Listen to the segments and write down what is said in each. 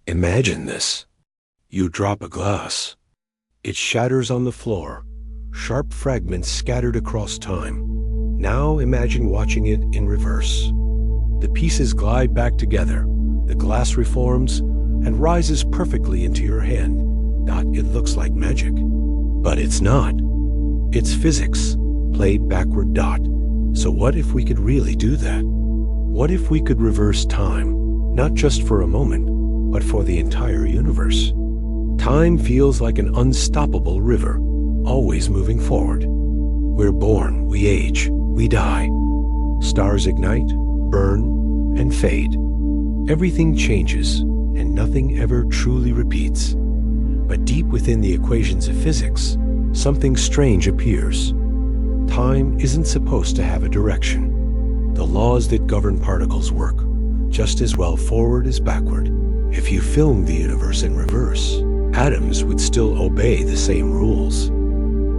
Imagine this. You drop a glass. It shatters on the floor, sharp fragments scattered across time. Now imagine watching it in reverse. The pieces glide back together, the glass reforms, and rises perfectly into your hand. It looks like magic. But it's not. It's physics, played backward. So what if we could really do that? What if we could reverse time, not just for a moment, but for the entire universe? Time feels like an unstoppable river, always moving forward. We're born, we age, we die. Stars ignite, burn, and fade. Everything changes, and nothing ever truly repeats. But deep within the equations of physics, something strange appears. Time isn't supposed to have a direction. The laws that govern particles work just as well forward as backward. If you filmed the universe in reverse, atoms would still obey the same rules.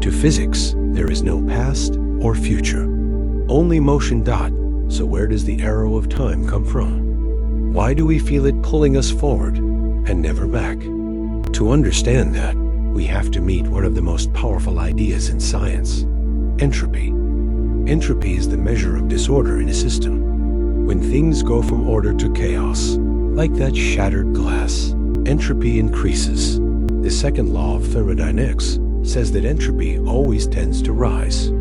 To physics, there is no past or future, only motion. So where does the arrow of time come from? Why do we feel it pulling us forward and never back? To understand that, we have to meet one of the most powerful ideas in science: entropy. Entropy is the measure of disorder in a system. When things go from order to chaos, like that shattered glass, entropy increases. The second law of thermodynamics says that entropy always tends to rise.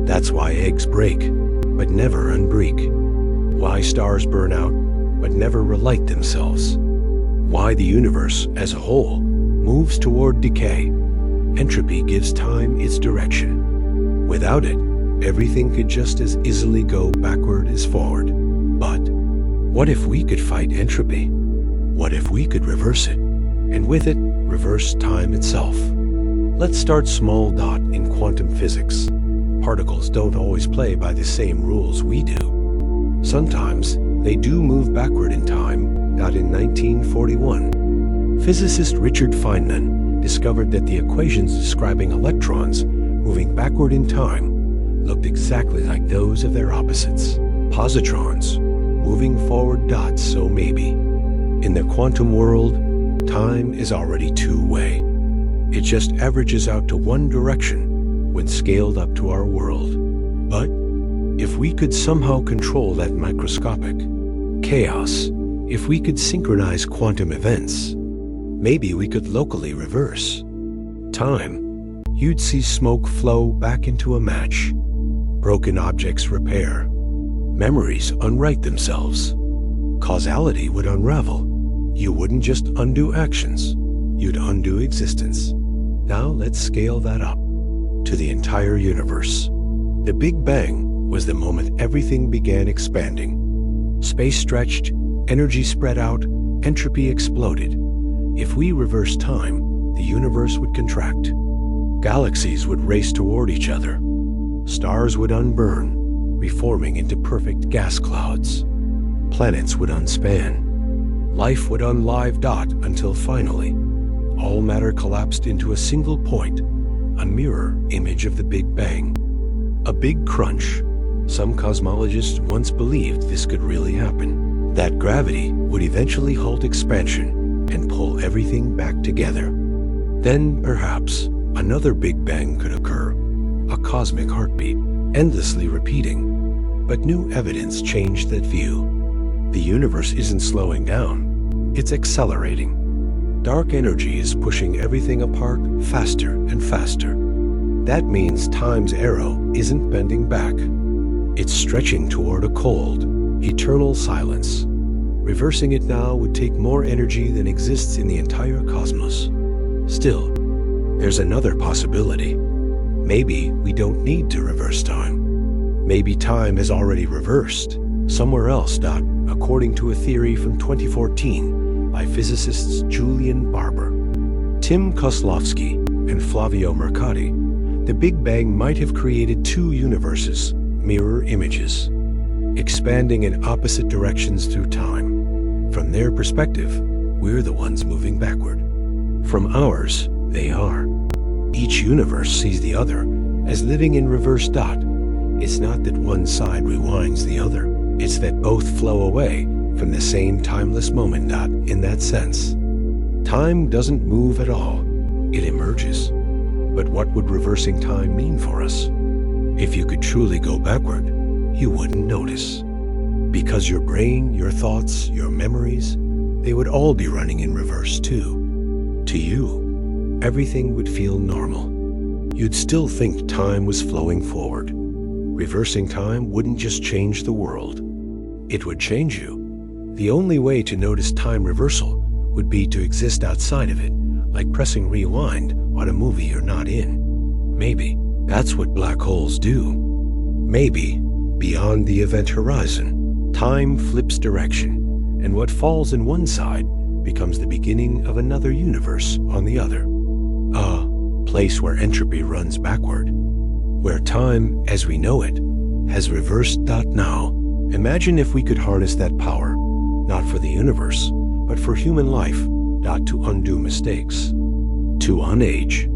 That's why eggs break, but never unbreak. Why stars burn out, but never relight themselves. Why the universe, as a whole, moves toward decay. Entropy gives time its direction. Without it, everything could just as easily go backward as forward. But what if we could fight entropy? What if we could reverse it? And with it, reverse time itself? Let's start small. In quantum physics, particles don't always play by the same rules we do. Sometimes they do move backward in time. In 1941, physicist Richard Feynman discovered that the equations describing electrons moving backward in time looked exactly like those of their opposites, positrons, moving forward. So maybe, in the quantum world, time is already two-way. It just averages out to one direction when scaled up to our world. But if we could somehow control that microscopic chaos, if we could synchronize quantum events, maybe we could locally reverse time. You'd see smoke flow back into a match, broken objects repair, memories unwrite themselves, causality would unravel. You wouldn't just undo actions, you'd undo existence. Now let's scale that up to the entire universe. The Big Bang was the moment everything began expanding. Space stretched, energy spread out, entropy exploded. If we reverse time, the universe would contract. Galaxies would race toward each other. Stars would unburn, reforming into perfect gas clouds. Planets would unspan. Life would unlive. Until finally, all matter collapsed into a single point, a mirror image of the Big Bang. A big crunch. Some cosmologists once believed this could really happen, that gravity would eventually halt expansion and pull everything back together. Then, perhaps, another Big Bang could occur, a cosmic heartbeat, endlessly repeating. But new evidence changed that view. The universe isn't slowing down, it's accelerating. Dark energy is pushing everything apart faster and faster. That means time's arrow isn't bending back. It's stretching toward a cold, eternal silence. Reversing it now would take more energy than exists in the entire cosmos. Still, there's another possibility. Maybe we don't need to reverse time. Maybe time has already reversed somewhere else. According to a theory from 2014 by physicists Julian Barber, Tim Kozlowski, and Flavio Mercati, the Big Bang might have created two universes, mirror images, expanding in opposite directions through time. From their perspective, we're the ones moving backward. From ours, they are. Each universe sees the other as living in reverse. It's not that one side rewinds the other. It's that both flow away from the same timeless moment. In that sense, Time doesn't move at all. It emerges. But what would reversing time mean for us? If you could truly go backward, you wouldn't notice. Because your brain, your thoughts, your memories, they would all be running in reverse too. To you, everything would feel normal. You'd still think time was flowing forward. Reversing time wouldn't just change the world. It would change you. The only way to notice time reversal would be to exist outside of it, like pressing rewind on a movie you're not in. Maybe that's what black holes do. Maybe, beyond the event horizon, time flips direction, and what falls in one side becomes the beginning of another universe on the other. A place where entropy runs backward, where time, as we know it, has reversed now. Imagine if we could harness that power, not for the universe, but for human life, to undo mistakes, to unage,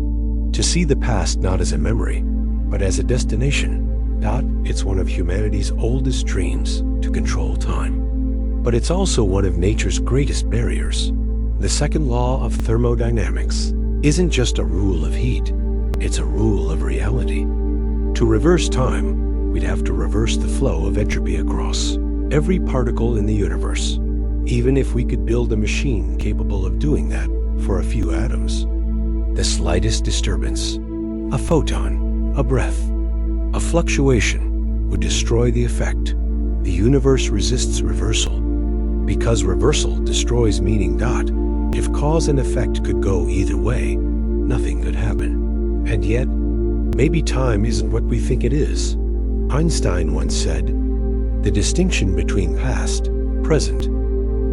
to see the past not as a memory, but as a destination. It's one of humanity's oldest dreams, to control time. But it's also one of nature's greatest barriers. The second law of thermodynamics isn't just a rule of heat, it's a rule of reality. To reverse time, we'd have to reverse the flow of entropy across every particle in the universe, even if we could build a machine capable of doing that for a few atoms. The slightest disturbance, a photon, a breath, a fluctuation, would destroy the effect. The universe resists reversal. Because reversal destroys meaning. If cause and effect could go either way, nothing could happen. And yet, maybe time isn't what we think it is. Einstein once said, "The distinction between past, present,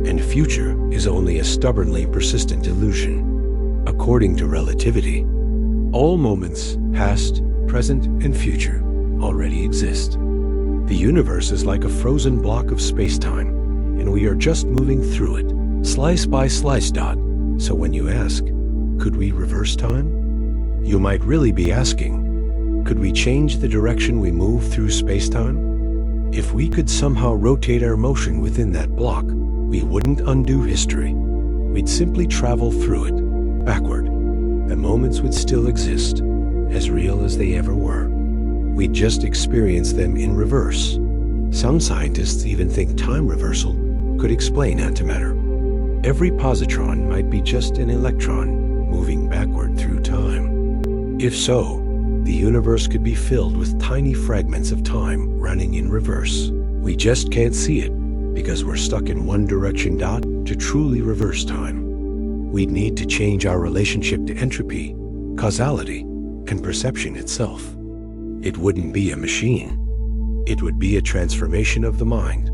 and future is only a stubbornly persistent illusion." According to relativity, all moments, past, present, and future, already exist. The universe is like a frozen block of space-time, and we are just moving through it, slice by slice. So when you ask, could we reverse time? You might really be asking, could we change the direction we move through space-time? If we could somehow rotate our motion within that block, we wouldn't undo history. We'd simply travel through it, backward. The moments would still exist, as real as they ever were. We'd just experience them in reverse. Some scientists even think time reversal could explain antimatter. Every positron might be just an electron moving backward through time. If so, the universe could be filled with tiny fragments of time running in reverse. We just can't see it because we're stuck in one direction. To truly reverse time, we'd need to change our relationship to entropy, causality, and perception itself. It wouldn't be a machine. It would be a transformation of the mind,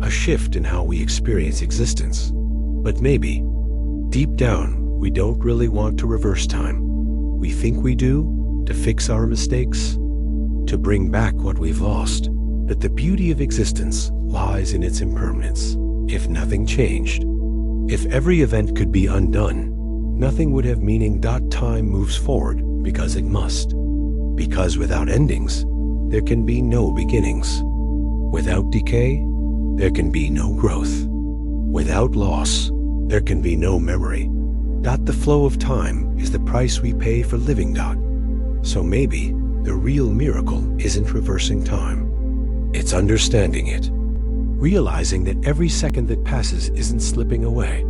a shift in how we experience existence. But maybe, deep down, we don't really want to reverse time. We think we do, to fix our mistakes, to bring back what we've lost. But the beauty of existence lies in its impermanence. If nothing changed, if every event could be undone, nothing would have meaning. Time moves forward because it must. Because without endings, there can be no beginnings. Without decay, there can be no growth. Without loss, there can be no memory. The flow of time is the price we pay for living. So maybe the real miracle isn't reversing time. It's understanding it. Realizing that every second that passes isn't slipping away.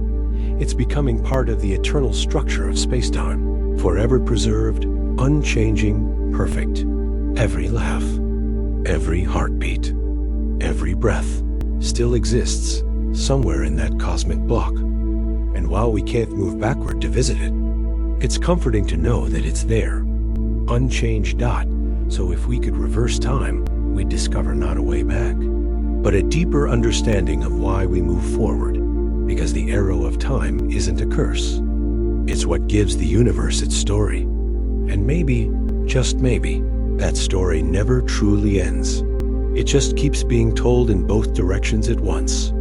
It's becoming part of the eternal structure of space-time, forever preserved, unchanging, perfect. Every laugh, every heartbeat, every breath still exists somewhere in that cosmic block. And while we can't move backward to visit it, it's comforting to know that it's there, unchanged. So if we could reverse time, we'd discover not a way back, but a deeper understanding of why we move forward, because the arrow of time isn't a curse. It's what gives the universe its story. And maybe, just maybe, that story never truly ends. It just keeps being told in both directions at once.